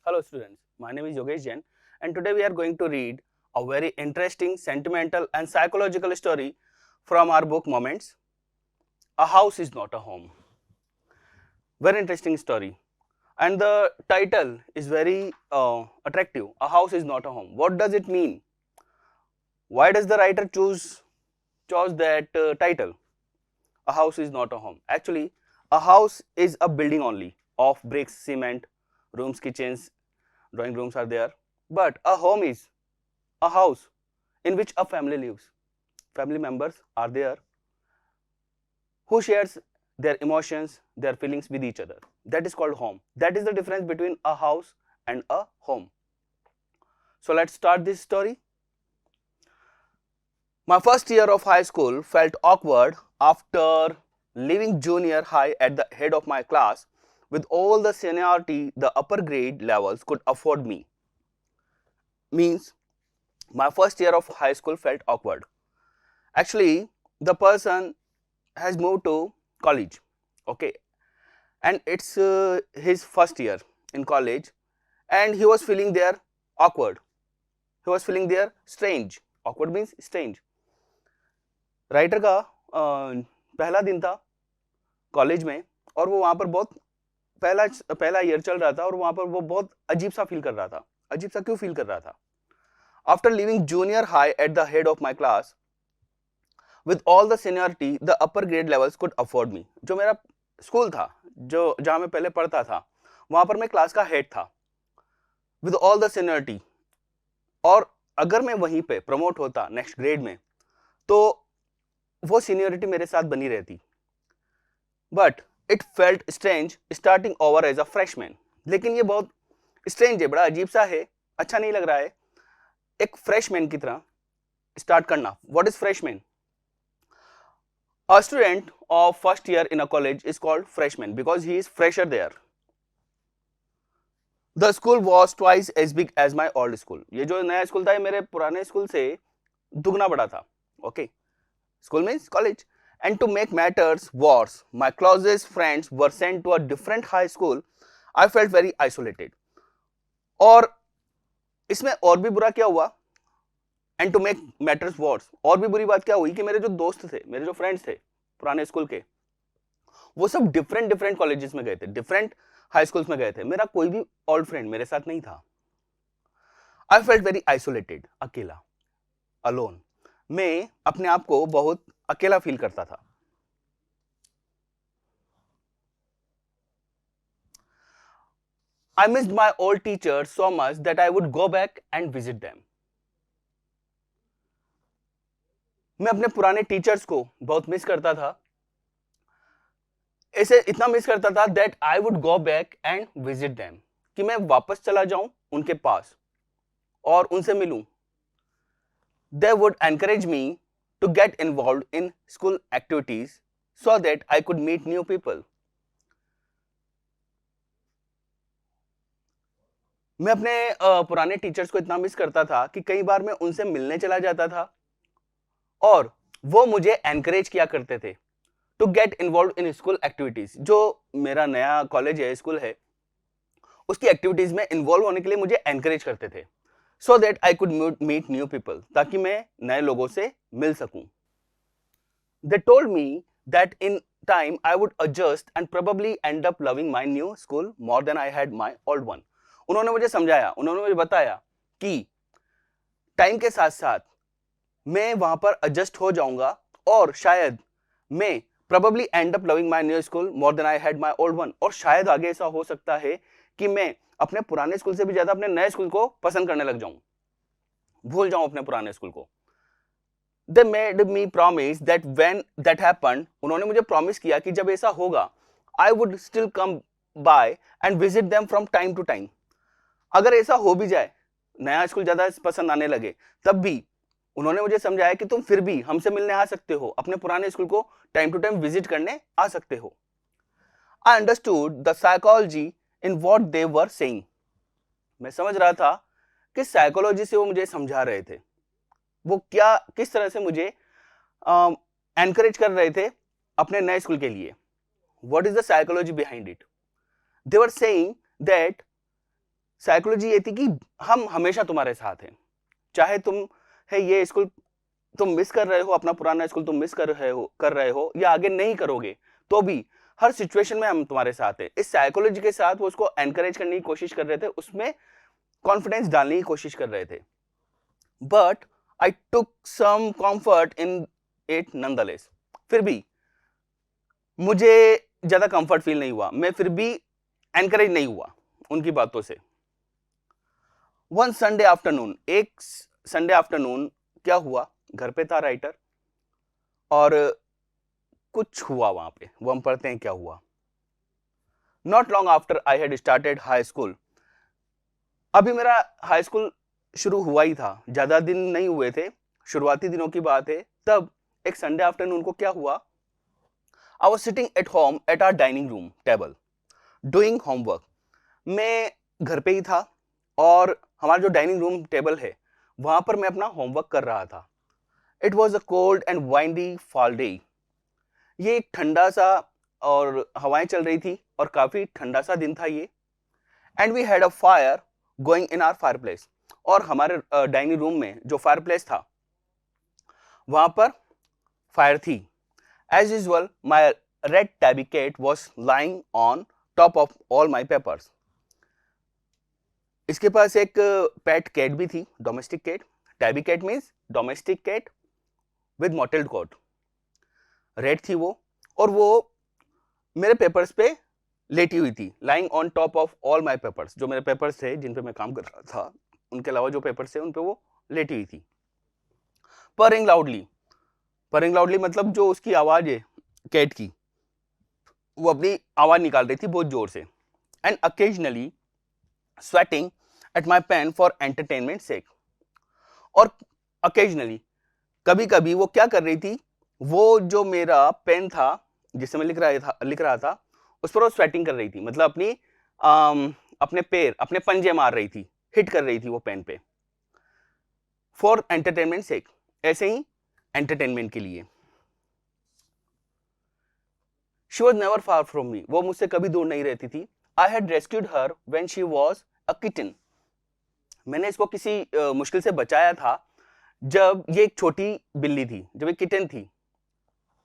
Hello students, my name is Yogesh Jain and today we are going to read a very interesting, sentimental and psychological story from our book Moments. A House is Not a Home. Very interesting story. And the title is very attractive. A house is not a home. What does it mean? Why does the writer chose that title? A house is not a home. Actually, a house is a building only of bricks, cement, rooms, kitchens, drawing rooms are there. But a home is a house in which a family lives. Family members are there who shares their emotions, their feelings with each other. That is called home. That is the difference between a house and a home. So let's start this story. My first year of high school felt awkward after leaving junior high at the head of my class with all the seniority the upper grade levels could afford me. Means my first year of high school felt awkward. Actually, the person has moved to college, okay, and it's his first year in college, and he was feeling there awkward. He was feeling there strange. Awkward means strange. Writer का पहला दिन था college में और वो वहाँ पर बहुत पहला ईयर चल रहा था और वहाँ पर वो बहुत अजीब सा फील कर रहा था. अजीब सा क्यों फील कर रहा था? After living junior high at the head of my class with all the seniority the upper grade levels could afford me. जो मेरा स्कूल था, जो जहाँ मैं पहले पढ़ता था, वहाँ पर मैं क्लास का हेड था with all the seniority. और अगर मैं वहीं पे प्रमोट होता नेक्स्ट ग्रेड में तो वो सीनियरिटी मेरे साथ बनी रहती. But it felt strange starting over as a freshman. लेकिन ये बहुत स्ट्रेंज है, बड़ा अजीब सा है, अच्छा नहीं लग रहा है एक फ्रेशमैन की तरह स्टार्ट करना. What is freshman? A student of first year in a college is called freshman because he is fresher there. The school was twice as big as my old school. ये जो नया school था ये मेरे पुराने school से दुगना बड़ा था. Okay, school means college. And to make matters worse, my closest friends were sent to a different high school. I felt very isolated. और इसमें और भी बुरा क्या हुआ? And to make matters worse, और भी बुरी बात क्या हुई कि मेरे जो दोस्त थे, मेरे जो फ्रेंड्स थे पुराने स्कूल के, वो सब डिफरेंट डिफरेंट कॉलेजेस में गए थे, डिफरेंट हाई स्कूल्स में गए थे. मेरा कोई भी ओल्ड फ्रेंड मेरे साथ नहीं था. आई फेल्ट वेरी आइसोलेटेड, अकेला, अलोन. मैं अपने आप को बहुत अकेला फील करता था. I missed my old teachers so much that I would go back and visit them. मैं अपने पुराने टीचर्स को बहुत मिस करता था. ऐसे इतना मिस करता था that I would go back and visit them, कि मैं वापस चला जाऊं उनके पास और उनसे मिलूं. They would encourage me to get involve in school activities so that I could meet new people. मैं अपने पुराने टीचर्स को इतना मिस करता था कि कई बार मैं उनसे मिलने चला जाता था और वो मुझे एनकरेज किया करते थे to get involve in school activities. जो मेरा नया कॉलेज है, स्कूल है, उसकी एक्टिविटीज में इन्वॉल्व होने के लिए मुझे एनकरेज करते थे so that I could meet new people, ताकि मैं नए लोगों से मिल सकूं. They told me that in time I would adjust and probably end up loving my new school more than I had my old one. उन्होंने मुझे समझाया, उन्होंने मुझे बताया कि टाइम के साथ साथ मैं वहां पर एडजस्ट हो जाऊंगा और शायद मैं probably end up loving my new school more than I had my old one. और शायद आगे ऐसा हो सकता है कि मैं अपने पुराने स्कूल से भी ज्यादा अपने नए स्कूल को पसंद करने लग जाऊं, भूल जाऊं अपने पुराने स्कूल को. They made me promise that when that happened, उन्होंने मुझे प्रॉमिस किया कि जब ऐसा होगा I would still come by and visit them from time to time. अगर ऐसा हो भी जाए, नया स्कूल ज्यादा पसंद आने लगे, तब भी उन्होंने मुझे समझाया कि तुम फिर भी हमसे मिलने आ सकते हो, अपने पुराने स्कूल को टाइम टू टाइम विजिट करने आ सकते हो. I understood the psychology in what they were saying. मैं समझ रहा था कि साइकोलॉजी से वो मुझे समझा रहे थे, वो क्या किस तरह से मुझे एनकरेज कर रहे थे अपने नए स्कूल के लिए. What is the psychology behind it? They were saying that psychology ये थी कि हम हमेशा तुम्हारे साथ हैं, चाहे तुम है ये स्कूल तुम मिस कर रहे हो, अपना पुराना स्कूल तुम मिस कर रहे हो या आगे नहीं करोगे, तो भी हर सिचुएशन में हम तुम्हारे साथ हैं। इस साइकोलॉजी के साथ वो उसको एनकरेज करने की कोशिश कर रहे थे, उसमें कॉन्फिडेंस डालने की कोशिश कर रहे थे। But I took some comfort in it nonetheless. फिर भी मुझे ज्यादा कंफर्ट फील नहीं हुआ, मैं फिर भी एनकरेज नहीं हुआ उनकी बातों से। वन संडे आफ्टरनून, एक संडे आफ्टरनून क्या हुआ, घर पे था राइटर और कुछ हुआ वहां पे, वो हम पढ़ते हैं क्या हुआ। Not long after I had started high school, अभी मेरा हाई स्कूल शुरू हुआ ही था, ज्यादा दिन नहीं हुए थे, शुरुआती दिनों की बात है। तब एक संडे आफ्टरनून को क्या हुआ, I was sitting at home at our dining room table doing homework. मैं घर पे ही था और हमारा जो डाइनिंग रूम टेबल है वहां पर मैं अपना होमवर्क कर रहा था। It was a cold and windy fall day, ये एक ठंडा सा और हवाएं चल रही थी और काफी ठंडा सा दिन था ये। And we had a fire going in our fireplace, और हमारे डाइनिंग रूम में जो फायर प्लेस था वहां पर फायर थी। As usual my red tabby cat was lying on top of all my papers. इसके पास एक पेट कैट भी थी, domestic cat. Tabby cat means domestic cat with mottled coat. Red थी वो, और वो मेरे पेपर्स पे लेटी हुई थी, lying on top of all my papers. जो मेरे पेपर्स थे जिन पे मैं काम कर रहा था, उनके अलावा जो पेपर्स थे उन पे वो लेटी हुई थी। परिंग लाउडली, परिंग लाउडली मतलब जो उसकी आवाज है कैट की, वो अपनी आवाज निकाल रही थी बहुत जोर से। And occasionally sweating at my pen for entertainment sake, और अकेजनली कभी कभी वो क्या कर रही थी, वो जो मेरा पेन था जिससे मैं लिख रहा था उस पर वो स्वेटिंग कर रही थी, मतलब अपने पैर, अपने पंजे मार रही थी, हिट कर रही थी वो पेन पे। फॉर एंटरटेनमेंट सेक, ऐसे ही एंटरटेनमेंट के लिए। She was never far from me, वो मुझसे कभी दूर नहीं रहती थी। I had rescued her when she was a kitten, मैंने इसको किसी मुश्किल से बचाया था जब ये एक छोटी बिल्ली थी, जब एक किटन थी,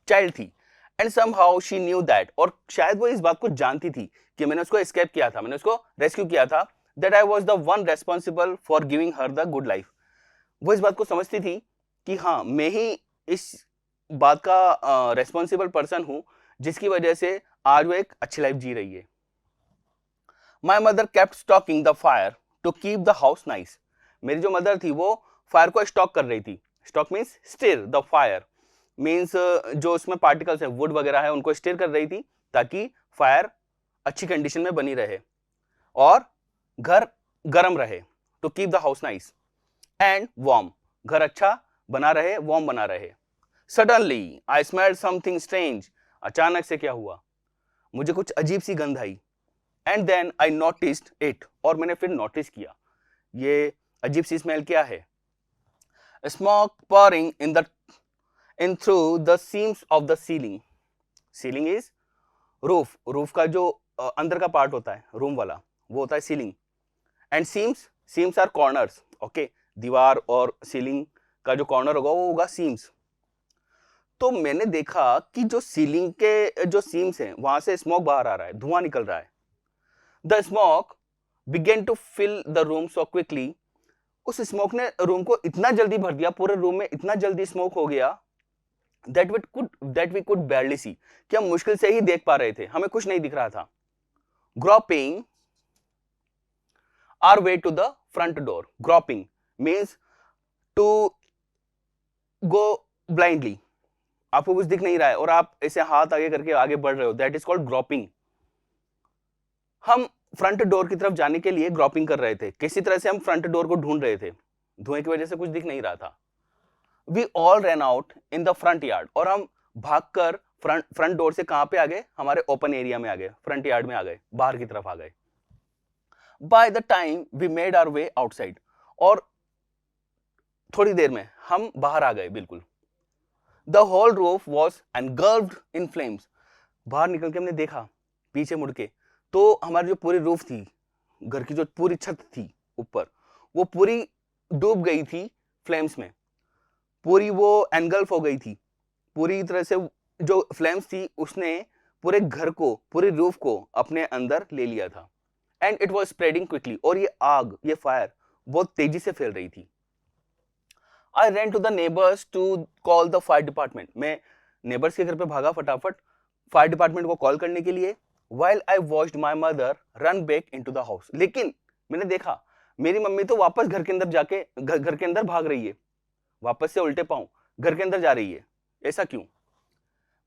चाइल्ड थी। And somehow she knew that, और शायद वो इस बात को जानती थी कि मैंने उसको एस्केप किया था, मैंने उसको रेस्क्यू किया था। That I was the one responsible for giving her the good life, वो इस बात को समझती थी कि हाँ, मैं ही इस बात का रेस्पॉन्सिबल पर्सन हूं जिसकी वजह से आज वो एक अच्छी लाइफ जी रही है। My mother kept stoking the fire to keep the house nice, मेरी जो मदर थी वो फायर को स्टॉक कर रही थी। Stock means stir the fire, means जो उसमें पार्टिकल्स है, वुड वगैरह है, उनको स्टिर कर रही थी ताकि फायर अच्छी कंडीशन में बनी रहे और घर गर्म रहे। To keep the house nice and warm, घर अच्छा बना रहे, वार्म बना रहे। Suddenly I smelled something strange, अचानक से क्या हुआ, मुझे कुछ अजीब सी गंध आई। And then I noticed it, और मैंने फिर नोटिस किया ये अजीब सी स्मेल क्या है। Smoke pouring in through the seams of the ceiling. Ceiling is roof, roof का जो अंदर का पार्ट होता है रूम वाला, वो होता है ceiling. And seams, seams are corners, okay, दीवार और सीलिंग का जो कॉर्नर होगा वो होगा सीम्स। तो मैंने देखा कि जो सीलिंग के जो सीम्स हैं वहां से स्मोक बाहर आ रहा है, धुआं निकल रहा है। The smoke began to fill the room so quickly, उस स्मोक ने रूम को इतना जल्दी भर दिया, पूरे रूम में इतना जल्दी स्मोक हो गया that we could barely see, कि हम मुश्किल से ही देख पा रहे थे, हमें कुछ नहीं दिख रहा था। Groping our way to the front door, groping means to go blindly, आपको कुछ दिख नहीं रहा है और आप ऐसे हाथ आगे करके आगे बढ़ रहे हो, that is called groping। हम फ्रंट डोर की तरफ जाने के लिए ग्रॉपिंग कर रहे थे, किसी तरह से हम फ्रंट डोर को ढूंढ रहे थे, धुएं की वजह से कुछ दिख नहीं रहा था। We all ran out in the front yard, और हम भागकर फ्रंट डोर से कहां पे आ गए, हमारे ओपन एरिया में आ गए, फ्रंट यार्ड में आ गए, बाहर की तरफ आ गए। By the time we made our way outside, और थोड़ी देर में हम बाहर आ गए बिल्कुल। The whole roof was engulfed in flames, बाहर निकल के हमने देखा पीछे मुड़ के, तो हमारी जो पूरी रूफ थी घर की जो पूरी छत थी ऊपर, वो पूरी डूब गई थी फ्लेम्स में, पूरी वो एनगल्फ हो गई थी पूरी तरह से। जो फ्लेम्स थी उसने पूरे घर को, पूरी रूफ को अपने अंदर ले लिया था। And it was spreading quickly, और ये आग, ये फायर बहुत तेजी से फैल रही थी। I ran to the neighbours to call the fire department. मैं नेबर्स के घर पे भागा फटाफट फायर डिपार्टमेंट को कॉल करने के लिए। While I watched my mother run back into the house, लेकिन मैंने देखा मेरी मम्मी तो वापस घर के अंदर जाके घर के अंदर भाग रही है, वापस से उल्टे पांव घर के अंदर जा रही है। ऐसा क्यों?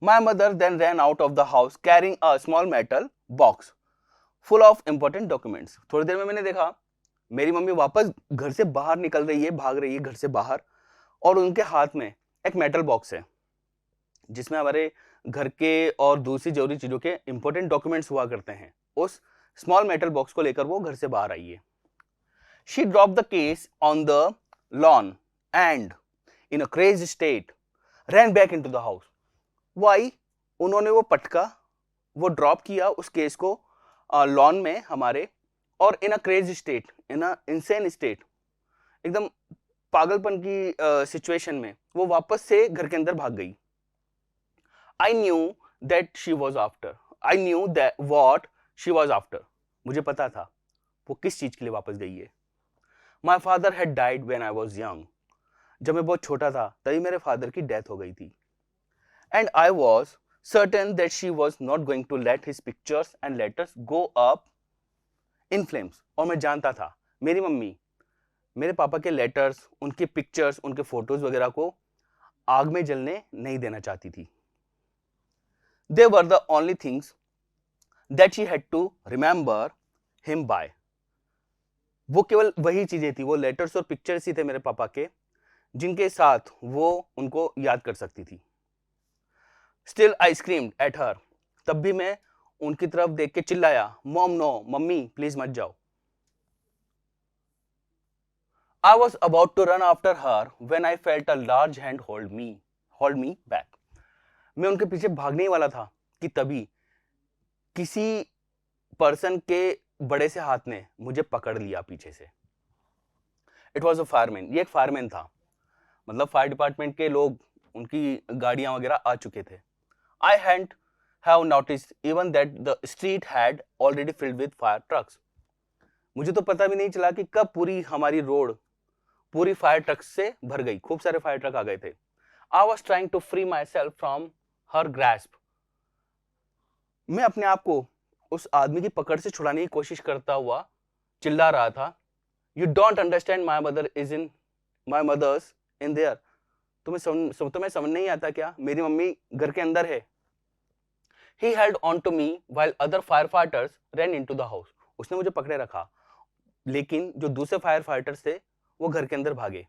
My mother then ran out of the house carrying a small metal box full of important documents. थोड़ी देर में मैंने देखा मेरी मम्मी वापस घर से बाहर निकल रही है, भाग रही है घर से बाहर, और उनके हाथ में एक मेटल बॉक्स है जिसमें हमारे घर के और दूसरी जरूरी चीजों के इंपॉर्टेंट डॉक्यूमेंट्स हुआ करते हैं। उस स्मॉल मेटल बॉक्स को लेकर वो घर से बाहर आई है। She drop the case on the lawn and in a craze state ran back into the house. Why? उन्होंने वो पटका, वो ड्रॉप किया उस केस को लॉन में हमारे, और in a craze state, in a insane state, एकदम पागलपन की सिचुएशन में वो वापस से घर के अंदर भाग गई। I knew that she was after. I knew that what she was after. मुझे पता था वो किस चीज के लिए वापस गई है। My father had died when I was young. जब मैं बहुत छोटा था तभी मेरे फादर की डेथ हो गई थी। And I was certain that she was not going to let his pictures and letters go up in flames. और मैं जानता था मेरी मम्मी मेरे पापा के लेटर्स, उनके पिक्चर्स, उनके फोटोज वगैरह को आग में जलने नहीं देना चाहती थी। They were the only things that she had to remember him by. वो केवल वही चीजें थी, वो लेटर्स और पिक्चर्स ही थे मेरे पापा के जिनके साथ वो उनको याद कर सकती थी। Still I screamed at her. तब भी मैं उनकी तरफ देख के चिल्लाया, Mom no, मम्मी प्लीज मत जाओ। I was about to run after her when I felt a large hand hold me back. मैं उनके पीछे भागने ही वाला था कि तभी किसी पर्सन के बड़े से हाथ ने मुझे पकड़ लिया पीछे से। It was a fireman. ये एक फायरमैन था, मतलब फायर डिपार्टमेंट के लोग, उनकी गाड़ियां वगैरह आ चुके थे। I had have noticed even that the street had already filled with fire trucks. मुझे तो पता भी नहीं चला कि कब पूरी हमारी रोड पूरी फायर ट्रक्स से भर गई, खूब सारे फायर ट्रक आ गए थे। I was trying to free myself from her grasp. मैं अपने आप को उस आदमी की पकड़ से छुड़ाने की कोशिश करता हुआ चिल्ला रहा था, you don't understand my mother's in their. तुम्हें समझ नहीं आता क्या, मेरी मम्मी घर के अंदर है। He held on to me while other firefighters ran into the house. उसने मुझे पकड़े रखा, लेकिन जो दूसरे फायर फाइटर्स थे वो घर के अंदर भागे।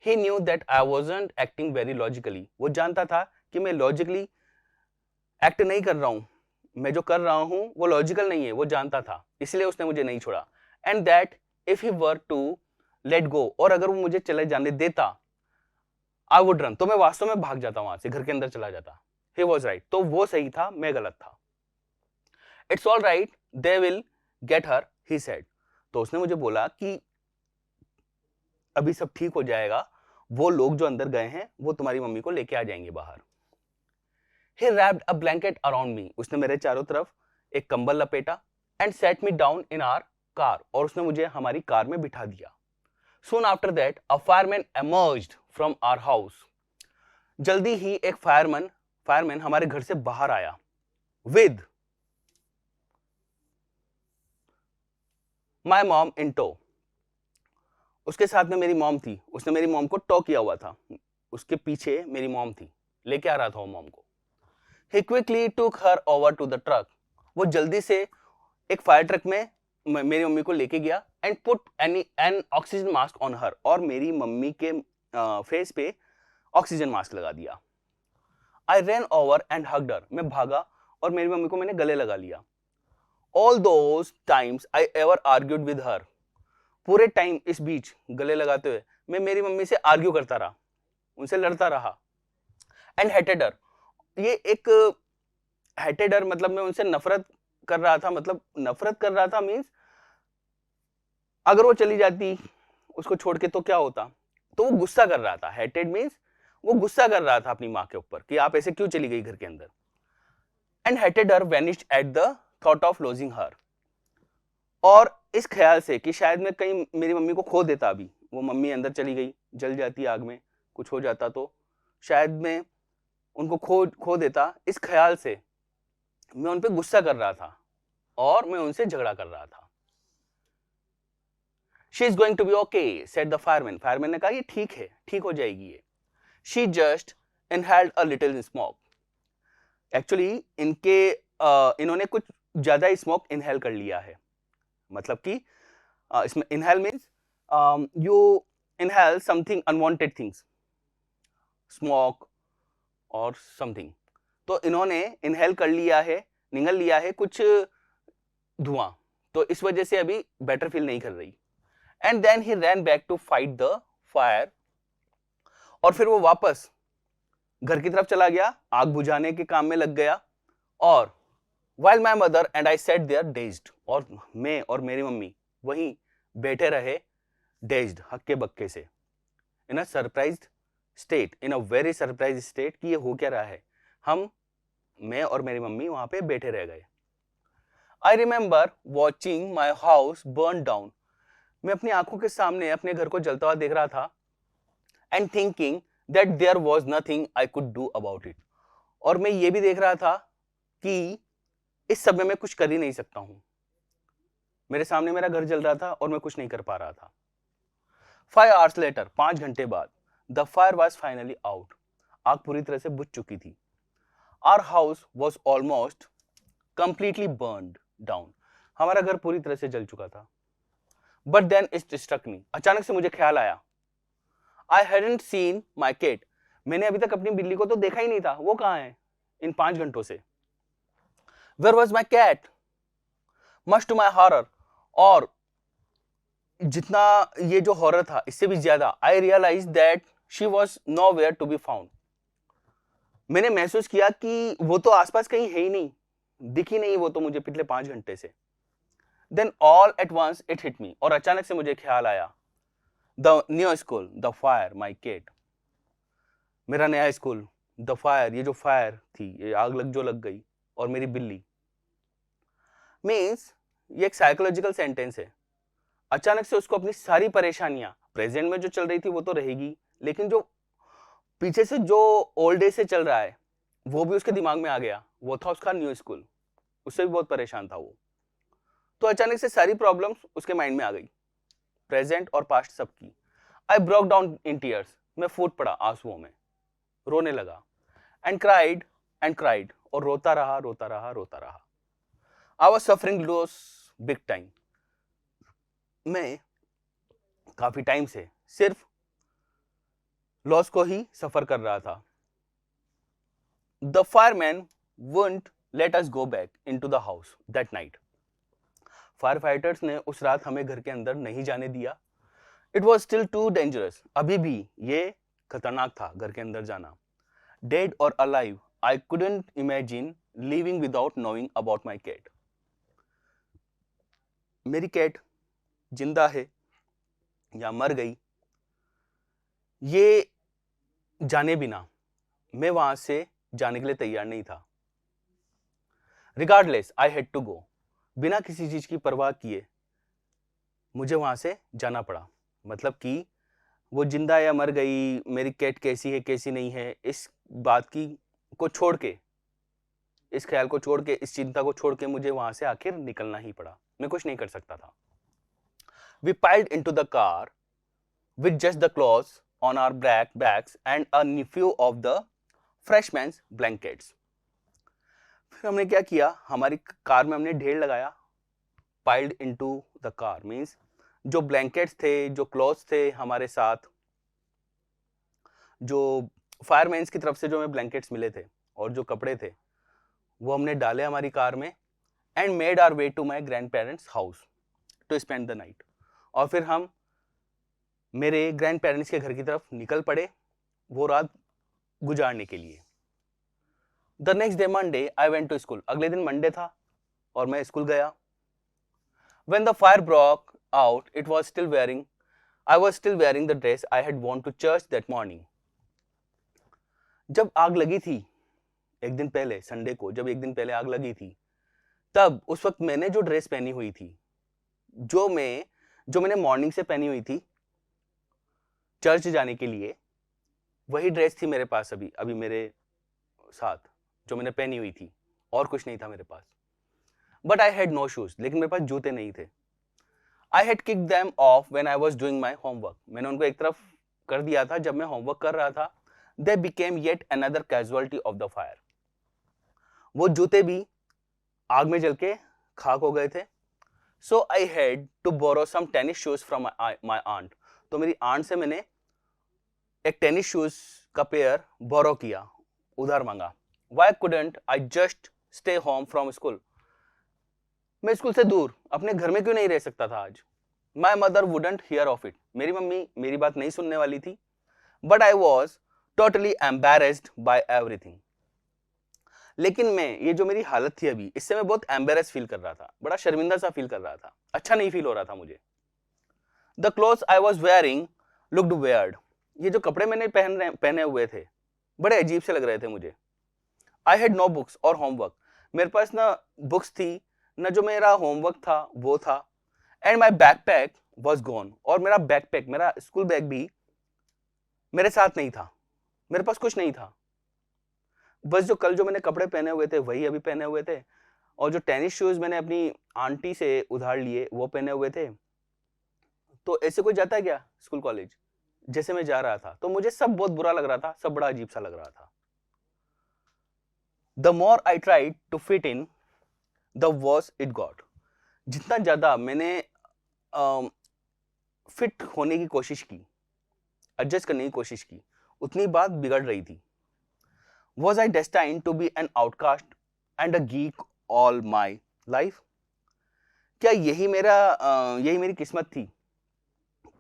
He knew that I wasn't acting very logically. वो जानता था कि मैं लॉजिकली एक्ट नहीं कर रहा हूं, मैं जो कर रहा हूं वो लॉजिकल नहीं है, वो जानता था, इसलिए उसने मुझे नहीं छोड़ा। And that if he were to let go, और अगर वो मुझे चले जाने देता, आई वुड रन, तो मैं वास्तव में भाग जाता, वहां से घर के अंदर चला जाता। ही वॉज राइट, तो वो सही था, मैं गलत था। It's all right, they will get her, he said. तो उसने मुझे बोला कि अभी सब ठीक हो जाएगा, वो लोग जो अंदर गए हैं वो तुम्हारी मम्मी को लेके आ जाएंगे बाहर। He wrapped a blanket around me. उसने मेरे चारों तरफ एक कंबल लपेटा and set me down in our car, और उसने मुझे हमारी कार में बिठा दिया। Soon after that, a fireman emerged from our house. जल्दी ही एक फायरमैन हमारे घर से बाहर आया with my mom in tow. उसके साथ में मेरी मॉम थी, उसने मेरी मॉम को टॉ किया हुआ था, उसके पीछे मेरी मॉम थी, लेके आ रहा था वो मॉम को। He quickly took her over to the truck. वो जल्दी से एक फायर ट्रक में मेरी मम्मी को लेके गया and put an oxygen mask on her, और मेरी मम्मी के फेस पे ऑक्सीजन मास्क लगा दिया। I ran over and hugged her. मैं भागा और मेरी मम्मी को मैंने गले लगा लिया। All those times I ever argued with her. पूरे टाइम इस बीच गले लगाते हुए मैं मेरी मम्मी से आर्ग्यू करता रहा, उनसे लड़ता रहा। And hated her. ये एक hated her मतलब मैं उनसे नफरत कर रहा था, मतलब नफरत कर रहा था मीन्स अगर वो चली जाती उसको छोड़ के तो क्या होता? तो वो गुस्सा कर रहा था। हेटेड मीन्स वो गुस्सा कर रहा था अपनी माँ के ऊपर कि आप ऐसे क्यों चली गई घर के अंदर। And hated her वेनिश्ड at the thought of losing her, और इस ख्याल से कि शायद मैं कहीं मेरी मम्मी को खो देता, अभी वो मम्मी अंदर चली गई, जल जाती आग में, कुछ हो जाता तो शायद मैं उनको खो खो देता, इस ख्याल से मैं उन पे गुस्सा कर रहा था और मैं उनसे झगड़ा कर रहा था। She is going to be okay said the fireman. Fireman ने कहा ये ठीक है, ठीक हो जाएगी ये। She just inhaled a little smoke. Actually इन्होंने कुछ ज्यादा स्मोक इनहेल कर लिया है। मतलब कि इसमें inhale means you inhale something unwanted things, smoke और समथिंग। तो इन्होंने इनहेल कर लिया है, निगल लिया है कुछ धुआं, तो इस वजह से अभी बेटर फील नहीं कर रही। And then he ran back to fight the fire, और फिर वो वापस घर की तरफ चला गया, आग बुझाने के काम में लग गया। और while my mother and I sat there dazed, और मैं और मेरी मम्मी वहीं बैठे रहे dazed, हक्के बक्के से, in a surprised state, in a very surprised state कि ये हो क्या रहा है। मैं और मेरी मम्मी वहां पे बैठे रह गए। I remember watching my house burn down, मैं अपनी आंखों के सामने अपने घर को जलता हुआ देख रहा था। And thinking that there was nothing I could do about it, और मैं ये भी देख रहा था कि इस सब में मैं कुछ कर ही नहीं सकता हूं। मेरे सामने मेरा घर जल रहा था और मैं कुछ नहीं कर पा रहा था। 5 hours later, 5 घंटे बाद, the fire was finally out, आग पूरी तरह से बुझ चुकी थी। Our house was almost completely burned down, हमारा घर पूरी तरह से जल चुका था। But then it struck me, अचानक से मुझे ख्याल आया। I hadn't seen my cat, मैंने अभी तक अपनी बिल्ली को तो देखा ही नहीं था, वो कहाँ है इन 5 घंटों से। Where was my cat? Much to my horror, और जितना ये जो हॉरर था इससे भी ज्यादा, I realise that she was nowhere to be found, मैंने महसूस किया कि वो तो आसपास कहीं है ही नहीं, दिखी नहीं वो तो मुझे पिछले 5 घंटे से। Then all at once it hit me, और अचानक से मुझे ख्याल आया, the new school, the fire, my cat, मेरा नया स्कूल, द फायर, ये जो फायर थी, ये आग जो लग गई, और मेरी बिल्ली। मीन्स ये एक साइकोलॉजिकल सेंटेंस है। अचानक से उसको अपनी सारी परेशानियां प्रेजेंट में जो चल रही थी वो तो रहेगी, लेकिन जो पीछे से जो ओल्ड डेज से चल रहा है वो भी उसके दिमाग में आ गया। वो था उसका न्यू स्कूल, उससे भी बहुत परेशान था वो। तो अचानक से सारी प्रॉब्लम्स उसके माइंड में आ गई, प्रेजेंट और पास्ट सबकी। I broke down in tears, मैं फूट पड़ा आंसुओं में, रोने लगा। एंड क्राइड, और रोता रहा रोता रहा रोता रहा। I was suffering loss big time, मैं काफी टाइम से सिर्फ लॉस को ही सफर कर रहा था। The fireman wouldn't let us go back into the house that night, fire fighters ने उस रात हमें घर के अंदर नहीं जाने दिया। It was still too dangerous, अभी भी ये खतरनाक था घर के अंदर जाना। डेड और alive, I couldn't imagine living without knowing about my cat, मेरी कैट जिंदा है या मर गई ये जाने बिना मैं वहां से जाने के लिए तैयार नहीं था। Regardless I had to go, बिना किसी चीज की परवाह किए मुझे वहां से जाना पड़ा। मतलब कि वो जिंदा या मर गई, मेरी कैट कैसी है कैसी नहीं है, इस बात की को छोड़ के, इस ख्याल को छोड़ के, इस चिंता को छोड़ के मुझे वहां से आखिर निकलना ही पड़ा, मैं कुछ नहीं कर सकता था। We piled into the car with just the clothes on our backs and a few of the freshman's blankets. फिर हमने क्या किया, हमारी कार में हमने ढेर लगाया। piled into the car means जो blankets थे, जो clothes थे हमारे साथ, जो फायरमैन्स की तरफ से जो हमें blankets मिले थे और जो कपड़े थे वो हमने डाले हमारी कार में। and made our way to my grandparents house to spend the night, और फिर हम मेरे ग्रैंड पेरेंट्स के घर की तरफ निकल पड़े वो रात गुजारने के लिए। The next day Monday I went to school, अगले दिन मंडे था और मैं स्कूल गया। When the fire broke out, I was still wearing the dress I had worn to church that morning. जब आग लगी थी एक दिन पहले, संडे को जब एक दिन पहले आग लगी थी, तब उस वक्त मैंने जो ड्रेस पहनी हुई थी, जो मैंने मॉर्निंग से पहनी हुई थी चर्च जाने के लिए, वही ड्रेस थी मेरे पास अभी मेरे साथ, जो मैंने पहनी हुई थी, और कुछ नहीं था मेरे पास. But I had no shoes, लेकिन मेरे पास जूते नहीं थे. I had kick them off when I was doing my homework, मैंने उनको एक तरफ कर दिया था जब मैं होमवर्क कर रहा था. They became yet another casualty of the fire, वो जूते भी आग में जल के खाक हो गए थे. So I had to borrow some tennis shoes from my aunt, तो मेरी आंट से मैंने एक टेनिस शूज का पेयर बोरो किया, उधार मांगा. Why couldn't I just stay home from school? मैं स्कूल से दूर अपने घर में क्यों नहीं रह सकता था आज? My mother wouldn't hear of it. मेरी मम्मी मेरी बात नहीं सुनने वाली थी. But I was totally embarrassed by everything. लेकिन मैं, ये जो मेरी हालत थी अभी, इससे मैं बहुत एम्बेरस फील कर रहा था, बड़ा शर्मिंदा सा फील कर रहा था, अच्छा नहीं फील हो रहा था मुझे. The clothes I was wearing looked weird. ये जो कपड़े मैंने पहने हुए थे, बड़े अजीब से लग रहे थे मुझे. आई हैड नो बुक्स और होमवर्क, मेरे पास ना बुक्स थी ना जो मेरा होमवर्क था वो था. And my backpack was gone, और मेरा बैकपैक, मेरा स्कूल बैग भी मेरे साथ नहीं था, मेरे पास कुछ नहीं था. बस जो मैंने कपड़े पहने हुए थे वही अभी पहने हुए थे, और जो टेनिस शूज मैंने अपनी आंटी से उधार लिए वो पहने हुए थे. तो ऐसे कोई जाता है क्या स्कूल कॉलेज? जैसे मैं जा रहा था तो मुझे सब बहुत बुरा लग रहा था, सब बड़ा अजीब सा लग रहा था. The more I tried to fit in, the worse it got. जितना ज़्यादा मैंने फिट होने की कोशिश की, एडजस्ट करने की कोशिश की, उतनी बात बिगड़ रही थी. Was I destined to be an outcast and a geek all my life? क्या यही मेरी किस्मत थी?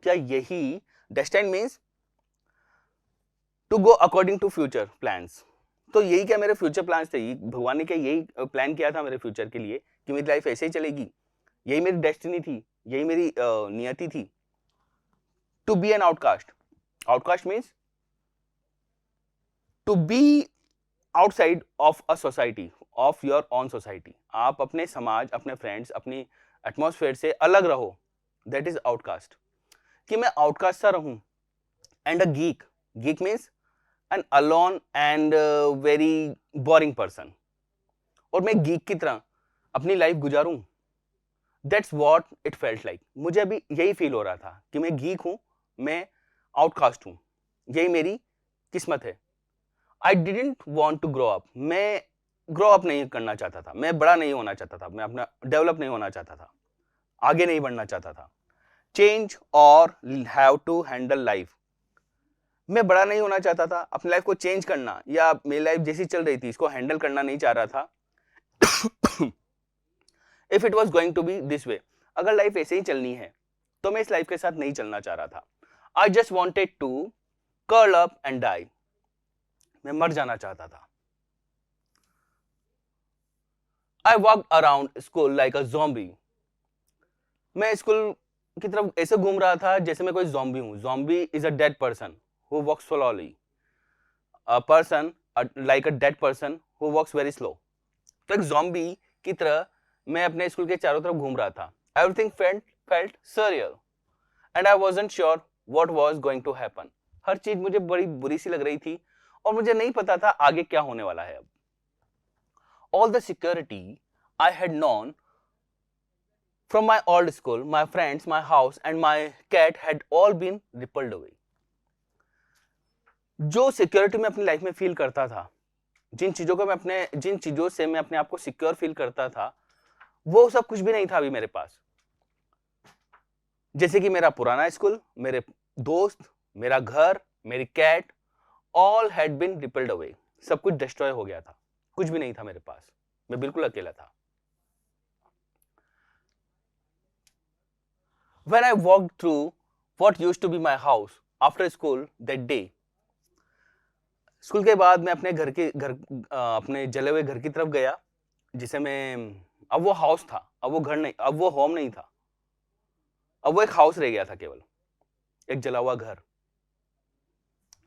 क्या यही destined means to go according to future plans? तो यही क्या मेरे फ्यूचर प्लान्स थे? भगवान ने क्या यही प्लान किया था मेरे फ्यूचर के लिए कि मेरी लाइफ ऐसे ही चलेगी? यही मेरी डेस्टिनी थी, यही मेरी नियति थी. To be an outcast, outcast means to be outside of a society, of your own society. आप अपने समाज, अपने फ्रेंड्स, अपनी एटमोसफेयर से अलग रहो, दैट इज आउटकास्ट. कि मैं आउटकास्ट सा रहूं. And a geek, geek means an alone and very boring person, और मैं गीक की तरह अपनी life गुजारूं. That's what it felt like. मुझे अभी यही फील हो रहा था कि मैं गीक हूं, मैं आउटकास्ट हूं, यही मेरी किस्मत है. I didn't want to grow up. मैं ग्रो अप नहीं करना चाहता था, मैं बड़ा नहीं होना चाहता था, मैं अपना डेवलप नहीं होना चाहता था, आगे नहीं बढ़ना चाहता था. Change or have to handle life. मैं बड़ा नहीं होना चाहता था, अपनी लाइफ को चेंज करना या मेरी लाइफ जैसी चल रही थी इसको हैंडल करना नहीं चाह रहा था. If it was going to be this way, अगर लाइफ ऐसे ही चलनी है तो मैं इस लाइफ के साथ नहीं चलना चाह रहा था. I just wanted to curl up and die, मैं मर जाना चाहता था. I walk around school like a zombie, मैं स्कूल की तरफ ऐसे घूम रहा था जैसे मैं कोई ज़ॉम्बी हूं. Zombie is a dead person who walks slowly. A person like a dead person who walks very slow. तो एक ज़ॉम्बी की तरह मैं अपने स्कूल के चारों तरफ घूम रहा था. Everything felt surreal and I wasn't sure what was going to happen. हर चीज मुझे बड़ी बुरी सी लग रही थी और मुझे नहीं पता था आगे क्या होने वाला है अब. All the security I had known from my old school, my friends, my house and my cat had all been repelled away. जो सिक्योरिटी में अपनी लाइफ में फील करता था, जिन चीजों से मैं अपने आप को सिक्योर फील करता था, वो सब कुछ भी नहीं था अभी मेरे पास. जैसे कि मेरा पुराना स्कूल, मेरे दोस्त, मेरा घर, मेरी cat, all had been repelled away. सब कुछ डिस्ट्रॉय हो गया था, कुछ भी नहीं था मेरे पास, मैं बिल्कुल अकेला था. When I walked through what used to be my house after school that day, school के बाद मैं अपने जले हुए घर की तरफ गया, जिसे मैं, अब वो हाउस था, अब वो घर नहीं, अब वो होम नहीं था. अब वो एक हाउस रह गया था, केवल एक जला हुआ घर।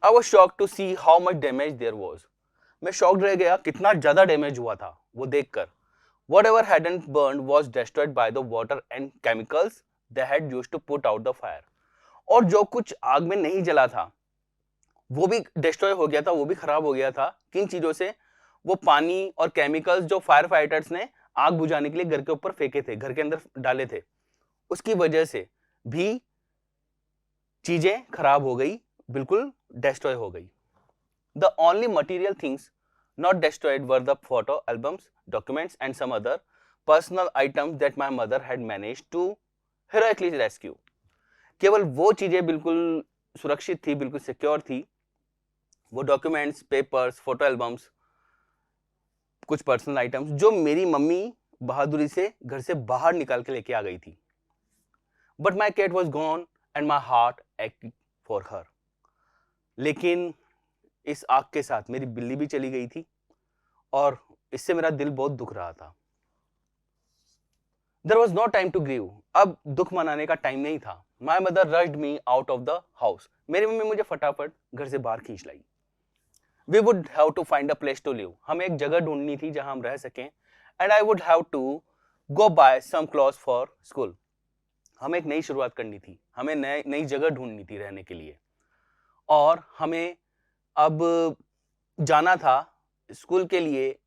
I was shocked to see how much damage there was. मैं शॉक्ड रह गया कितना ज्यादा डैमेज हुआ था वो देखकर। Whatever hadn't burned was destroyed by the water and chemicals they had used to put out the fire. और जो कुछ आग में नहीं जला था वो भी डिस्ट्रॉय हो गया था, वो भी खराब हो गया था। किन चीजों से? वो पानी और केमिकल्स जो फायर फाइटर्स ने आग बुझाने के लिए घर के ऊपर फेंके थे, घर के अंदर डाले थे, उसकी वजह से भी चीजें खराब हो गई, बिल्कुल डिस्ट्रॉय हो गई। The only material things not destroyed were the photo albums, documents and some other personal items that my mother had managed to heroically rescue. केवल वो चीजें बिल्कुल सुरक्षित थी, बिल्कुल सिक्योर थी, वो डॉक्यूमेंट्स, पेपर्स, फोटो एल्बम्स, कुछ पर्सनल आइटम्स जो मेरी मम्मी बहादुरी से घर से बाहर निकाल के लेके आ गई थी। But my cat was gone and my heart ached for her. लेकिन इस आग के साथ मेरी बिल्ली भी चली गई थी और इससे मेरा दिल बहुत दुख रहा था। There was no time to grieve. अब दुख मनाने का टाइम नहीं था। My mother rushed me out of the house. मेरी मम्मी मुझे फटाफट घर से बाहर खींच लाई। We would have to find a place to live. हमें एक जगह ढूंढनी थी जहां हम रह सकें। And I would have to go buy some clothes for school. हमें एक नई शुरुआत करनी थी, हमें नई जगह ढूंढनी थी रहने के लिए, और हमें अब जाना था स्कूल के लिए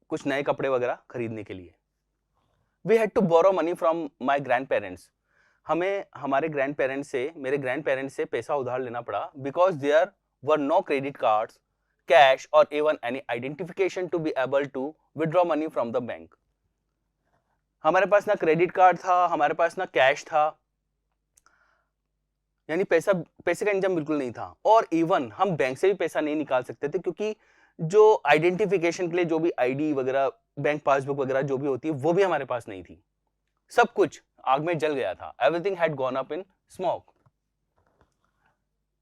कुछ नए कपड़े वगैरह खरीदने के लिए। We had to borrow money from my grandparents. हमें हमारे ग्रैंडपेरेंट्स से, मेरे ग्रैंडपेरेंट्स से पैसा उधार लेना पड़ा, because there were no credit cards, cash or even any identification to be able to withdraw money from the bank. हमारे पास ना क्रेडिट कार्ड था, हमारे पास ना कैश था, यानी पैसे का इंतजाम बिल्कुल नहीं था, और इवन हम बैंक से भी पैसा नहीं निकाल सकते थे, क्योंकि जो आइडेंटिफिकेशन के लिए जो भी आईडी वगैरह, बैंक पासबुक वगैरह जो भी होती है, वो भी हमारे पास नहीं थी। सब कुछ आग में जल गया था। Everything had gone up in smoke.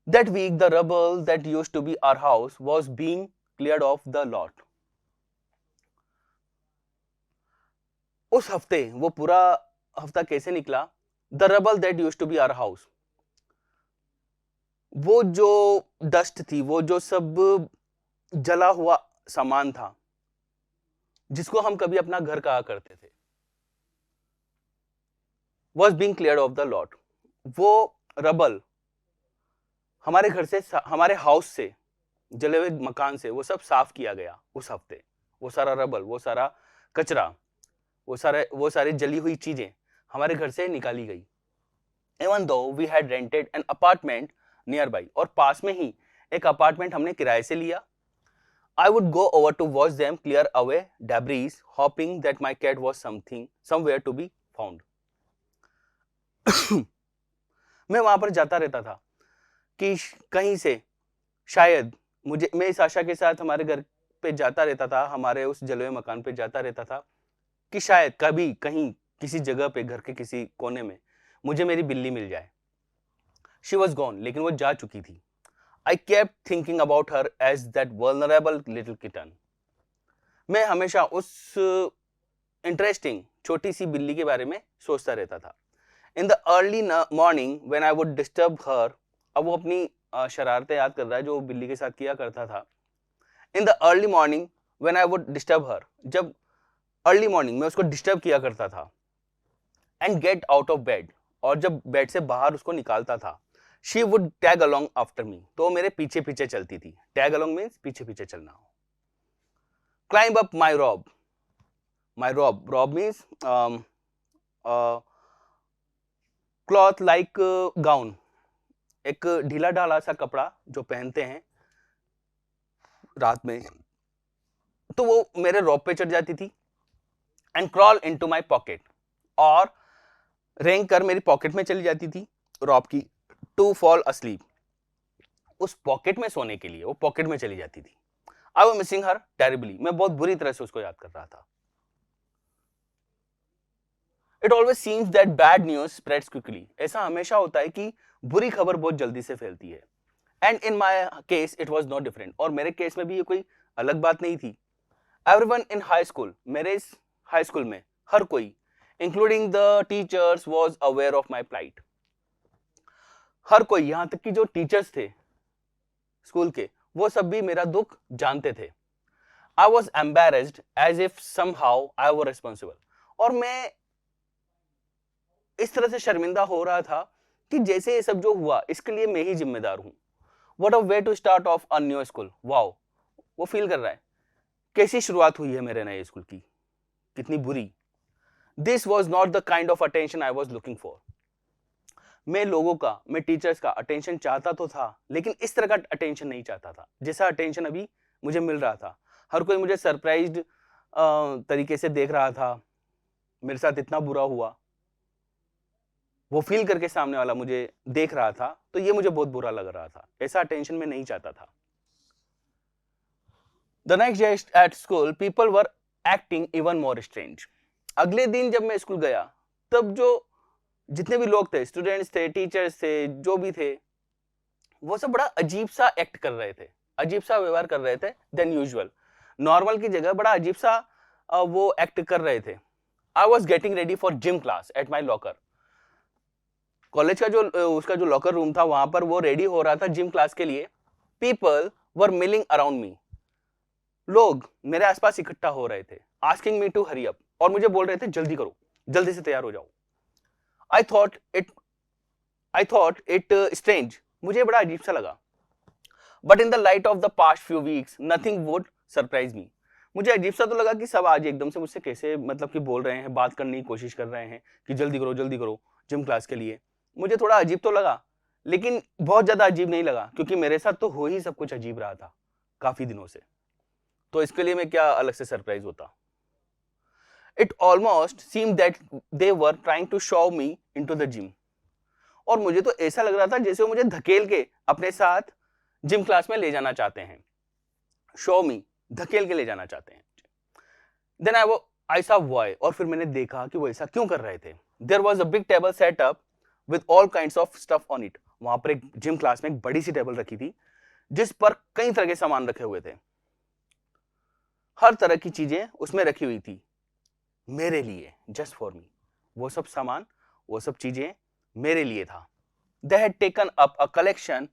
That week the rubble that used to be our house was being cleared off the lot. उस हफ्ते, वो पूरा हफ्ता कैसे निकला? The rubble that used to be our house, वो जो डस्ट थी, वो जो सब जला हुआ सामान था जिसको हम कभी अपना घर कहा करते थे, was being cleared of the lot. वो रबल हमारे घर से, हमारे हाउस से, जले हुए मकान से, वो सब साफ किया गया उस हफ्ते। वो सारा रबल, वो सारा कचरा, वो सारी जली हुई चीजें हमारे घर से निकाली गई। Even though we had rented an apartment nearby, और पास में ही एक अपार्टमेंट हमने किराए से लिया। I would go over to watch them clear away debris, hoping that my cat was somewhere to be found. मैं वहां पर जाता रहता था कि कहीं से शायद मैं इस आशा के साथ हमारे घर पे जाता रहता था, हमारे उस जले हुए मकान पे जाता रहता था कि शायद कभी कहीं किसी जगह पे, घर के किसी कोने में मुझे मेरी बिल्ली मिल जाए। She was gone, लेकिन वो जा चुकी थी। I kept thinking about her as that vulnerable little kitten. मैं हमेशा उस इंटरेस्टिंग छोटी सी बिल्ली के बारे में सोचता रहता था। In the early morning when I would disturb her, अब वो अपनी शरारतें याद कर रहा है जो बिल्ली के साथ किया करता था। In the early morning when I would disturb her, जब अर्ली मॉर्निंग में उसको डिस्टर्ब किया करता था, and get out of bed, और जब बेड से बाहर उसको निकालता था, she would tag along after me, तो मेरे पीछे पीछे चलती थी। tag along means पीछे पीछे चलना। climb up my rob means cloth like gown, एक ढीला ढाला सा कपड़ा जो पहनते हैं रात में, तो वो मेरे रॉब पे चढ़ जाती थी। and crawl into my pocket, और रेंग कर मेरी पॉकेट में चली जाती थी रॉब की, to fall asleep, उस पॉकेट में सोने के लिए वो पॉकेट में चली जाती थी। I was missing her terribly, मैं बहुत बुरी तरह से उसको याद कर रहा था। It always seems that bad news spreads quickly, ऐसा हमेशा होता है कि बुरी खबर बहुत जल्दी से फैलती है। And in my case it was no different, और मेरे केस में भी ये कोई अलग बात नहीं थी। Everyone in high school, मेरे इस हाई स्कूल में हर कोई, including the teachers, was aware of my plight. हर कोई, यहां तक कि जो टीचर्स थे स्कूल के, वो सब भी मेरा दुख जानते थे। I was embarrassed as if somehow I were responsible. और मैं इस तरह से शर्मिंदा हो रहा था कि जैसे ये सब जो हुआ इसके लिए मैं ही जिम्मेदार हूं। What a way to start off a new school. Wow, वो फील कर रहा है कैसी शुरुआत हुई है मेरे नए स्कूल की, कितनी बुरी। This was not the kind of attention I was looking for. मैं लोगों का, मैं टीचर्स का अटेंशन चाहता तो था, लेकिन इस तरह का अटेंशन नहीं चाहता था जैसा अटेंशन अभी मुझे मिल रहा था। हर कोई मुझे सरप्राइज्ड तरीके से देख रहा था, मेरे साथ इतना बुरा हुआ वो फील करके सामने वाला मुझे देख रहा था, तो ये मुझे बहुत बुरा लग रहा था। ऐसा अटेंशन मैं नहीं चाहता था। The next day at school people were acting even more strange. अगले दिन जब मैं स्कूल गया, तब जो जितने भी लोग थे, स्टूडेंट्स थे, टीचर्स थे, जो भी थे, वो सब बड़ा अजीब सा एक्ट कर रहे थे, अजीब सा व्यवहार कर रहे थे देन यूजुअल। नॉर्मल की जगह बड़ा अजीब सा वो एक्ट कर रहे थे। I was getting ready for gym class at my locker. College का जो उसका जो लॉकर रूम था, वहां पर वो रेडी हो रहा था जिम क्लास के लिए। People were milling around me. लोग मेरे आसपास इकट्ठा हो रहे थे, asking me to hurry up, और मुझे बोल रहे थे जल्दी करो, जल्दी से तैयार हो जाओ। I thought it strange. मुझे बड़ा अजीब सा लगा। But in the light of the past few weeks nothing would surprise me. मुझे अजीब सा तो लगा कि सब आज एकदम से मुझसे कैसे मतलब कि बोल रहे हैं, बात करने की कोशिश कर रहे हैं कि जल्दी करो जिम क्लास के लिए। मुझे थोड़ा अजीब तो लगा, लेकिन बहुत ज्यादा अजीब नहीं लगा, क्योंकि मेरे साथ तो हो ही सब कुछ अजीब रहा था काफी दिनों से, तो इसके लिए मैं क्या अलग से सरप्राइज होता। It almost seem that they were trying to show me into the gym. और मुझे तो ऐसा लग रहा था जैसे वो मुझे धकेल के अपने साथ जिम क्लास में ले जाना चाहते हैं। शो मी, धकेल के ले जाना चाहते हैं। देन आई सॉ व्हाई, और फिर मैंने देखा कि वो ऐसा क्यों कर रहे थे। There was a big table set up with all kinds of stuff on it. वहां पर एक जिम क्लास में एक बड़ी सी टेबल रखी थी, जिस पर कई तरह के सामान रखे हुए थे। हर तरह की चीजें उसमें रखी हुई थी मेरे लिए, जस्ट फॉर मी। वो सब सामान, वो सब चीजें मेरे लिए था। They had taken up a collection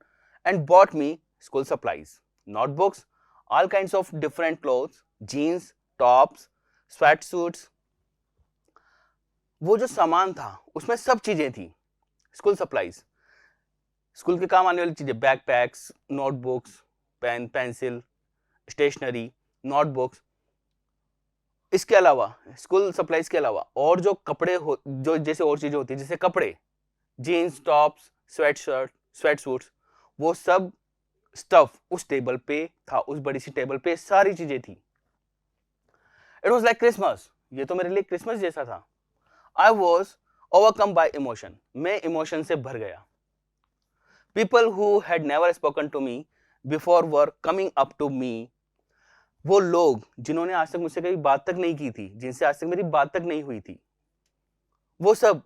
and bought me school supplies, notebooks, all kinds of different clothes, jeans, tops, sweat suits. वो जो सामान था उसमें सब चीजें थी, स्कूल सप्लाईज, स्कूल के काम आने वाली चीजें, backpacks, notebooks, pen, pencil, stationery, notebooks. इसके अलावा, स्कूल सप्लाईज के अलावा और जो कपड़े हो, जो जैसे और चीजें होती है, जैसे कपड़े, jeans, tops, sweatshirt, sweat suits, वो सब स्टफ उस टेबल पे था। उस बड़ी सी टेबल पे सारी चीजें थी। It was like Christmas. ये तो मेरे लिए क्रिसमस जैसा था। I was overcome by emotion. मैं इमोशन से भर गया। People who had never spoken to me before were coming up to me. वो लोग जिन्होंने आज तक मुझसे कभी बात तक नहीं की थी, जिनसे आज तक मेरी बात तक नहीं हुई थी, वो सब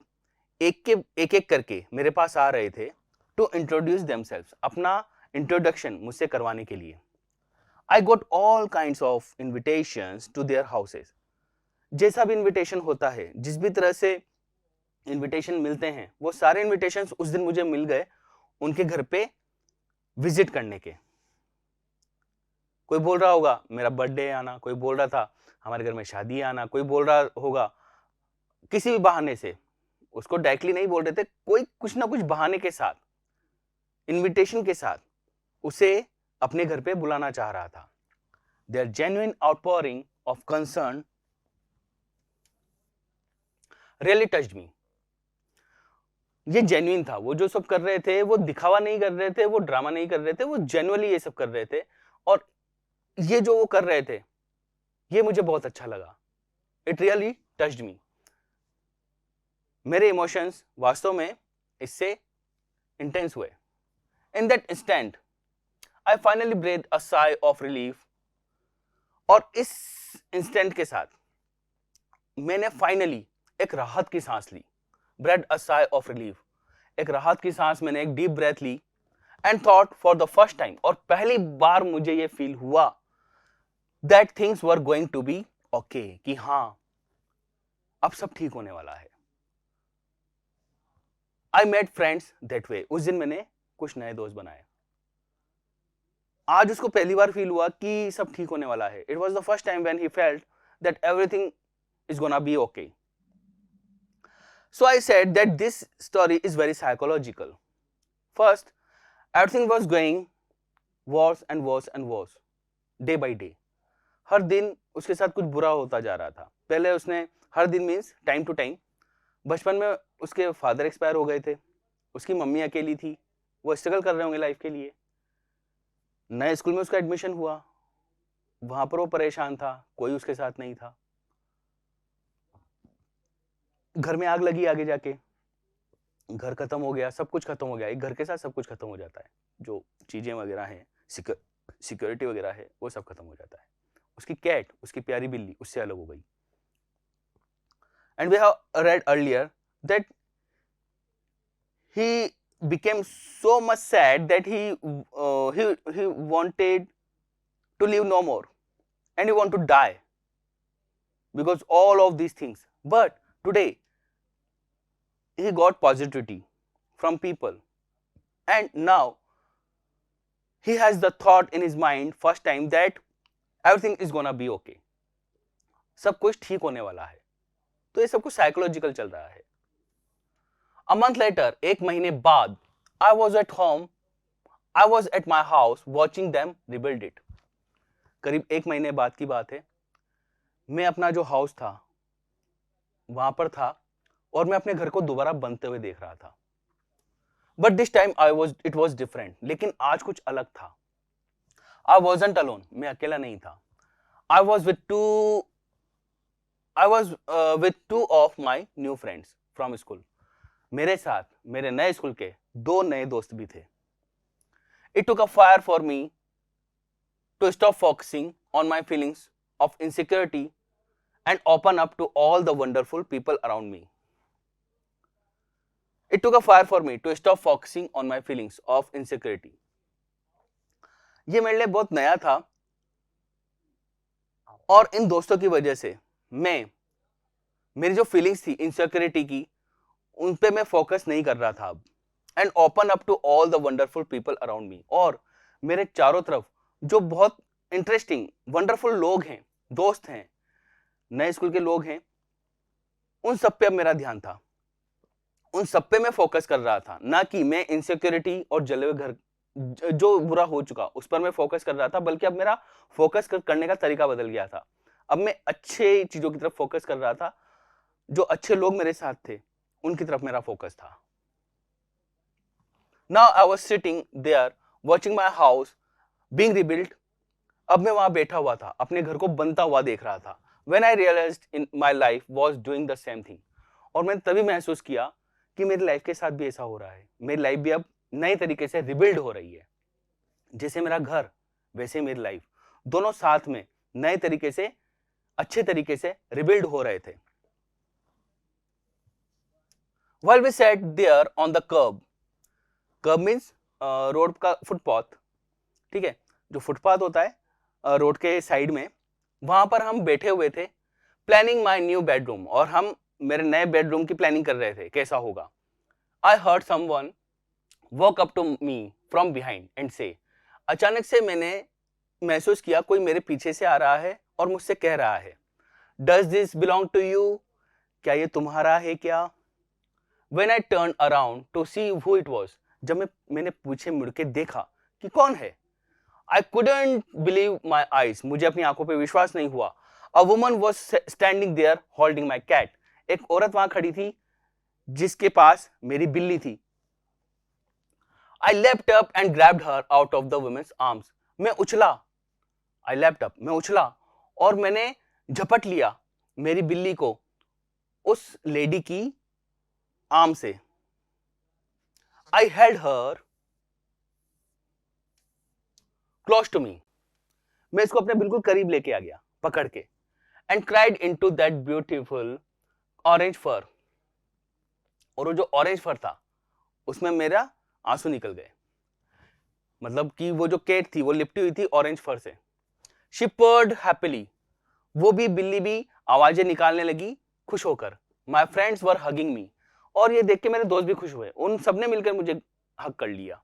एक एक करके मेरे पास आ रहे थे टू इंट्रोड्यूस देमसेल्व्स, अपना इंट्रोडक्शन मुझसे करवाने के लिए। I got all kinds of invitations to their houses. जैसा भी इन्विटेशन होता है, जिस भी तरह से इन्विटेशन मिलते हैं, वो सारे इन्विटेशंस उस दिन मुझे मिल गए उनके घर पे विजिट करने के। कोई बोल रहा होगा मेरा बर्थडे आना, कोई बोल रहा था हमारे घर में शादी आना, कोई बोल रहा होगा किसी भी बहाने से, उसको डायरेक्टली नहीं बोल रहे थे, कोई कुछ ना कुछ बहाने के साथ, इन्विटेशन के साथ उसे अपने घर पे बुलाना चाह रहा था। Their genuine outpouring of concern really touched me. ये जेन्युइन था, वो जो सब कर रहे थे, वो दिखावा नहीं कर रहे थे, वो ड्रामा नहीं कर रहे थे, वो जेन्युइनली ये सब कर रहे थे। और ये जो वो कर रहे थे, ये मुझे बहुत अच्छा लगा। It really touched me. मेरे इमोशंस वास्तव में इससे इंटेंस हुए। In that instant I finally breath a sigh of relief. और इस इंस्टेंट के साथ मैंने फाइनली एक राहत की सांस ली। Breathe a sigh of relief, एक राहत की सांस, मैंने एक डीप ब्रेथ ली। And thought for the first time, और पहली बार मुझे ये फील हुआ that things were going to be okay, कि हाँ अब सब ठीक होने वाला है। I made friends that way, उस दिन मैंने कुछ नए दोस्त बनाए। आज उसको पहली बार फील हुआ कि सब ठीक होने वाला है। It was the first time when he felt that everything is gonna be okay. So I said that this story is very psychological. First, everything was going worse and worse and worse, day by day. हर दिन उसके साथ कुछ बुरा होता जा रहा था। पहले उसने हर दिन मीन्स टाइम टू टाइम, बचपन में उसके फादर एक्सपायर हो गए थे, उसकी मम्मी अकेली थी, वो स्ट्रगल कर रहे होंगे लाइफ के लिए। नए स्कूल में उसका एडमिशन हुआ, वहां पर वो परेशान था, कोई उसके साथ नहीं था। घर में आग लगी आगे जाके, घर खत्म हो गया, सब कुछ खत्म हो गया। एक घर के साथ सब कुछ खत्म हो जाता है, जो चीजें वगैरह हैं, सिक्योरिटी वगैरह है, वो सब खत्म हो जाता है। उसकी कैट, उसकी प्यारी बिल्ली उससे अलग हो गई। And we have read earlier that he became so much sad that he wanted to live no more and he want to die because all of these things. But today he got positivity from people and now he has the thought in his mind first time that everything is gonna be okay, सब कुछ ठीक होने वाला है। तो ये सब कुछ साइकोलॉजिकल चल रहा है। A month later, एक महीने बाद, I was at my house watching them rebuild it. करीब एक महीने बाद की बात है, मैं अपना जो हाउस था वहां पर था और मैं अपने घर को दोबारा बनते हुए देख रहा था। But this time it was different. लेकिन आज कुछ अलग था। I wasn't alone. मैं अकेला नहीं था। I was with two of my new friends from school. मेरे साथ मेरे नए स्कूल के दो नए दोस्त भी थे। It took a fire for me to stop focusing on my feelings of insecurity and open up to all the wonderful people around me. It took a fire for me to stop focusing on my feelings of insecurity. ये मेरे लिए बहुत नया था और इन दोस्तों की वजह से मेरी जो फीलिंग्स थी इनसिक्योरिटी की, उन पे मैं फोकस नहीं कर रहा था अब। And open up to all the wonderful people around me, और मेरे चारों तरफ जो बहुत इंटरेस्टिंग वंडरफुल लोग हैं, दोस्त हैं, नए स्कूल के लोग हैं, उन सब पे अब मेरा ध्यान था। उन सब पे मैं फोकस कर रहा था, ना कि मैं इनसिक्योरिटी और जले हुए घर जो बुरा हो चुका उस पर मैं फोकस कर रहा था, बल्कि अब मेरा फोकस करने का तरीका बदल गया था। अब मैं अच्छे चीजों की तरफ फोकस कर रहा था, जो अच्छे लोग मेरे साथ थे उनकी तरफ मेरा फोकस था। Now I was sitting there watching my house being rebuilt. अब मैं वहां बैठा हुआ था, अपने घर को बनता हुआ देख रहा था। When I realized in my life was doing the same thing. और मैंने तभी महसूस किया कि मेरी लाइफ के साथ भी ऐसा हो रहा है। मेरी लाइफ भी अब नए तरीके से रिबिल्ड हो रही है। जैसे मेरा घर वैसे मेरी लाइफ, दोनों साथ में नए तरीके से, अच्छे तरीके से रिबिल्ड हो रहे थे। While we sat there on the curb means road का फुटपाथ, ठीक है, जो फुटपाथ होता है रोड के साइड में, वहां पर हम बैठे हुए थे, प्लानिंग माई न्यू बेडरूम, और हम मेरे नए बेडरूम की प्लानिंग कर रहे थे कैसा होगा। I heard someone walk up to me from behind and से, अचानक से मैंने महसूस किया कोई मेरे पीछे से आ रहा है और मुझसे कह रहा है, does this belong to you, क्या ये तुम्हारा है क्या। When I turned around to see who it was, जब मैंने पीछे मुड़ के देखा कि कौन है, I couldn't believe my eyes, मुझे अपनी आंखों पे विश्वास नहीं हुआ। A woman was standing there holding my cat, एक औरत वहां खड़ी थी जिसके पास मेरी बिल्ली थी। I leapt up and grabbed her out of the woman's arms, मैं उछला और मैंने झपट लिया मेरी बिल्ली को उस लेडी की आर्म से। I held her close to me, मैं इसको अपने बिल्कुल करीब लेके आ गया पकड़ के, and cried into that beautiful orange fur, और वो जो ऑरेंज फर था उसमें मेरा आंसू निकल गए। मतलब कि वो जो कैट थी वो लिपटी हुई थी ऑरेंज फर से। She purred happily, वो भी बिल्ली भी आवाजें निकालने लगी खुश होकर। My friends were hugging me, और ये देख के मेरे दोस्त भी खुश हुए, उन सबने मिलकर मुझे हग कर लिया।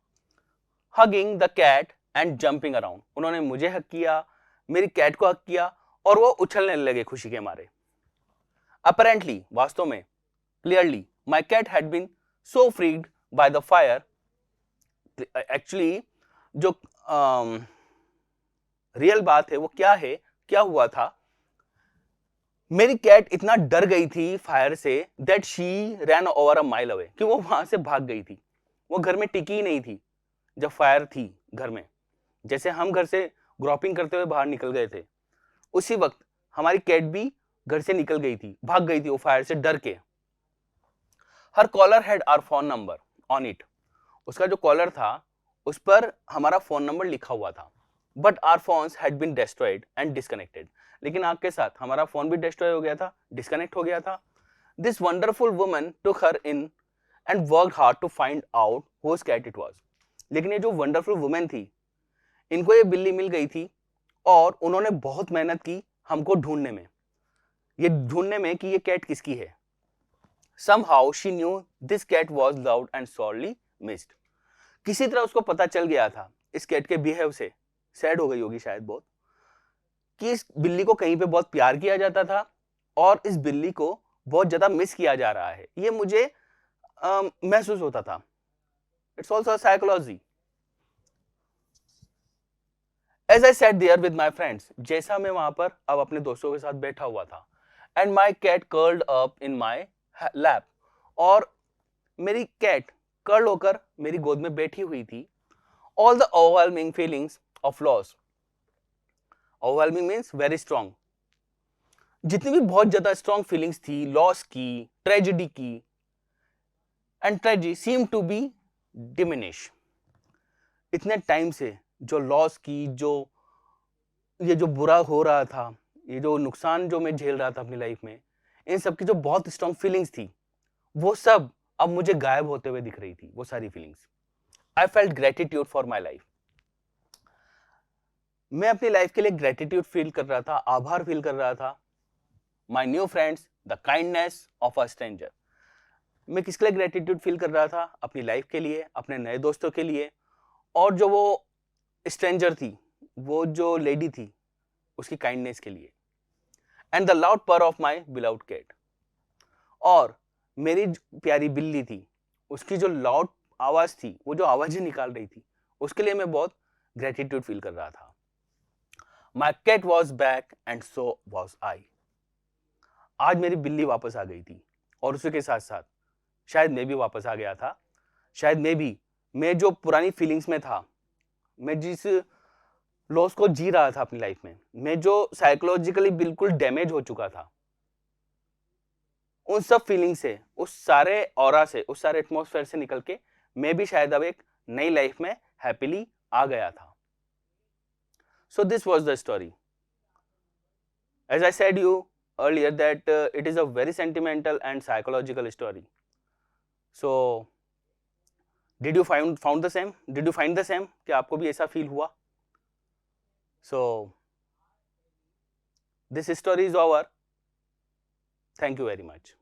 Hugging the cat and jumping around, उन्होंने मुझे हग किया, मेरी कैट को हग किया और वो उछलने लगे खुशी के मारे। अपेरेंटली, वास्तव में, clearly, my cat had been so freed by the fire. Actually जो रियल बात है वो क्या है, क्या हुआ था, मेरी कैट इतना डर गई थी fire say that she rain over a mile away, कि वो वहां से भाग गई थी। वो घर में टिकी ही नहीं थी जब फायर थी घर में। जैसे हम घर से ग्रोपिंग करते हुए बाहर निकल गए थे, उसी वक्त हमारी कैट भी घर से निकल गई थी, भाग गई थी वो फायर से डर के। हर caller had our phone number on it, उसका जो कॉलर था उस पर हमारा फोन नंबर लिखा हुआ था। But our phones had been destroyed and disconnected, लेकिन आग के साथ हमारा फोन भी डिस्ट्रॉय हो गया था, डिस्कनेक्ट हो गया था। This wonderful woman took her in and worked hard to find out whose cat it was. लेकिन ये जो वंडरफुल वुमन थी, इनको ये बिल्ली मिल गई थी और उन्होंने बहुत मेहनत की हमको ढूंढने में, ये ढूंढने में कि ये कैट किसकी है। Somehow she knew this cat was loved and sorely missed. किसी तरह उसको पता चल गया था इस कैट के बिहेव से, सैड हो गई होगी शायद बहुत, कि इस बिल्ली को कहीं पे बहुत प्यार किया जाता था और इस बिल्ली को बहुत ज्यादा मिस किया जा रहा है, ये मुझे महसूस होता था। It's also psychology. As I sat there with my friends, जैसा मैं वहां पर अब अपने दोस्तों के साथ बैठा हुआ था, and my cat curled up in my lap, और मेरी कैट कर्ल होकर मेरी गोद में बैठी हुई थी। All the overwhelming feelings of loss, overwhelming means very strong, जितनी भी बहुत ज्यादा स्ट्रॉन्ग फीलिंग्स थी लॉस की, ट्रेजेडी की, and tragedy seem to be diminish. इतने टाइम से जो लॉस की, जो ये जो बुरा हो रहा था, ये जो नुकसान जो मैं झेल रहा था अपनी लाइफ में, इन सब की जो बहुत स्ट्रॉन्ग फीलिंग्स थी, वो सब अब मुझे गायब होते हुए दिख रही थी, वो सारी feelings. I felt gratitude for my life, मैं अपनी लाइफ के लिए ग्रेटिट्यूड फील कर रहा था, आभार फील कर रहा था। My new friends, the kindness of a stranger, मैं किसके लिए ग्रेटिट्यूड फील कर रहा था, अपनी लाइफ के लिए, अपने नए दोस्तों के लिए, और जो वो स्ट्रेंजर थी, वो जो लेडी थी, उसकी काइंडनेस के लिए। एंड द लाउड पर ऑफ माई बिलव्ड कैट, और मेरी प्यारी बिल्ली थी, उसकी जो लाउड आवाज थी, वो जो आवाजें निकाल रही थी, उसके लिए मैं बहुत ग्रेटिट्यूड फील कर रहा था। My cat was back and so was I, आज मेरी बिल्ली वापस आ गई थी और उसी के साथ साथ शायद मैं भी वापस आ गया था। शायद मैं जो पुरानी फीलिंग्स में था, मैं जिस लॉस को जी रहा था अपनी लाइफ में, मैं जो साइकोलॉजिकली बिल्कुल डैमेज हो चुका था, उन सब फीलिंग से, उस सारे ऑरा से, उस सारे एटमॉस्फेयर से निकल के मैं भी शायद अब एक नई लाइफ में हैप्पीली आ गया था। So this was the story. As I said you earlier that it is a very sentimental and psychological story. So did you found the same? Did you find the same? क्या आपको भी ऐसा feel हुआ? So this story is over. Thank you very much.